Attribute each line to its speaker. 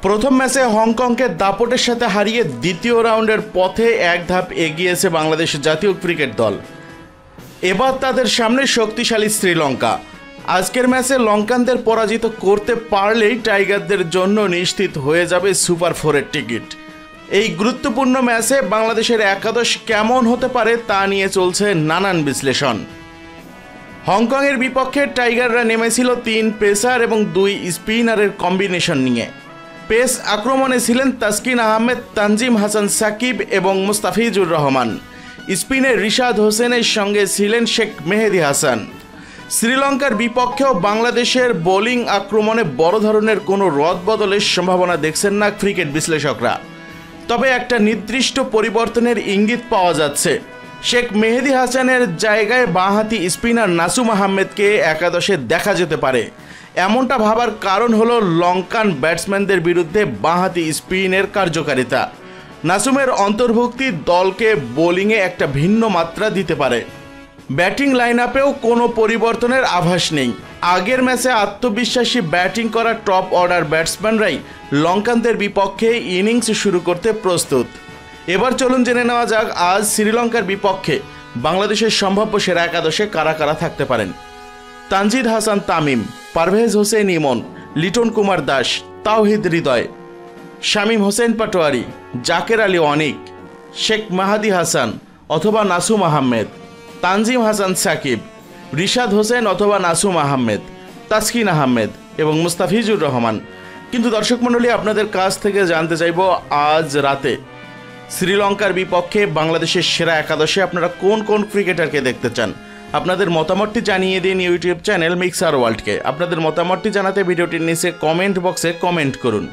Speaker 1: প্রথম ম্যাচে হংকংকে দাপটের সাথে হারিয়ে দ্বিতীয় রাউন্ডের পথে এক ধাপ এগিয়েছে বাংলাদেশ জাতীয় ক্রিকেট দল। এবার তাদের সামনে শক্তিশালী শ্রীলঙ্কা। আজকের ম্যাচে লঙ্কানদের পরাজিত করতে পারলেই টাইগারদের জন্য নিশ্চিত হয়ে যাবে সুপার ফোরের টিকিট। এই গুরুত্বপূর্ণ ম্যাচে বাংলাদেশের একাদশ কেমন হতে পারে তা নিয়ে চলছে নানান বিশ্লেষণ। হংকংয়ের বিপক্ষে টাইগাররা নেমেছিল 3 পেসার এবং 2 স্পিনারের কম্বিনেশন নিয়ে। পেস আক্রমণে ছিলেন তাসকিন আহমেদ, তানজিম হাসান সাকিব এবং মুস্তাফিজুর রহমান। স্পিনে রিশাদ হোসেনের সঙ্গে ছিলেন শেখ মেহেদী হাসান। শ্রীলঙ্কার বিপক্ষেও বাংলাদেশের বোলিং আক্রমণে বড় ধরনের কোনো রদবদলের সম্ভাবনা দেখছেন না ক্রিকেট বিশ্লেষকরা। তবে একটা নির্দিষ্ট পরিবর্তনের ইঙ্গিত পাওয়া যাচ্ছে। শেখ মেহেদী হাসানের জায়গায় বাঁহাতি স্পিনার নাসুম আহমেদকে একাদশে দেখা যেতে পারে। এমনটা ভাবার কারণ হলো লঙ্কান ব্যাটসম্যানদের বিরুদ্ধে বাঁহাতি স্পিনের কার্যকারিতা। নাসুমের অন্তর্ভুক্তি দলকে বোলিংয়ে একটা ভিন্ন মাত্রা দিতে পারে। ব্যাটিং লাইন আপেও কোনো পরিবর্তনের আভাস নেই। আগের ম্যাচে আত্মবিশ্বাসী ব্যাটিং করা টপ অর্ডার ব্যাটসম্যানরাই লঙ্কানদের বিপক্ষে ইনিংস শুরু করতে প্রস্তুত। এবার চলুন জেনে নেওয়া যাক আজ শ্রীলঙ্কার বিপক্ষে বাংলাদেশের সম্ভাব্য সেরা একাদশে কারা কারা থাকতে পারেন। তানজিদ হাসান তামিম, পারভেজ হোসেন ইমন, লিটন কুমার দাস, তাওহিদ হৃদয়, শামীম হোসেন পাটোয়ারি, জাকের আলী অনিক, শেখ মেহেদী হাসান অথবা নাসুম আহমেদ, তানজিম হাসান সাকিব, রিশাদ হোসেন অথবা নাসুম আহমেদ, তাসকিন আহমেদ এবং মুস্তাফিজুর রহমান। কিন্তু দর্শক মণ্ডলী, আপনাদের কাছ থেকে জানতে চাইব আজ রাতে শ্রীলঙ্কার বিপক্ষে বাংলাদেশের সেরা একাদশে আপনারা কোন কোন ক্রিকেটারকে দেখতে চান। আপনাদের মতামতটি জানিয়ে দিন ইউটিউব চ্যানেল মিক্সার ওয়ার্ল্ডকে। আপনাদের মতামতটি জানাতে ভিডিওটির নিচে কমেন্ট বক্সে কমেন্ট করুন।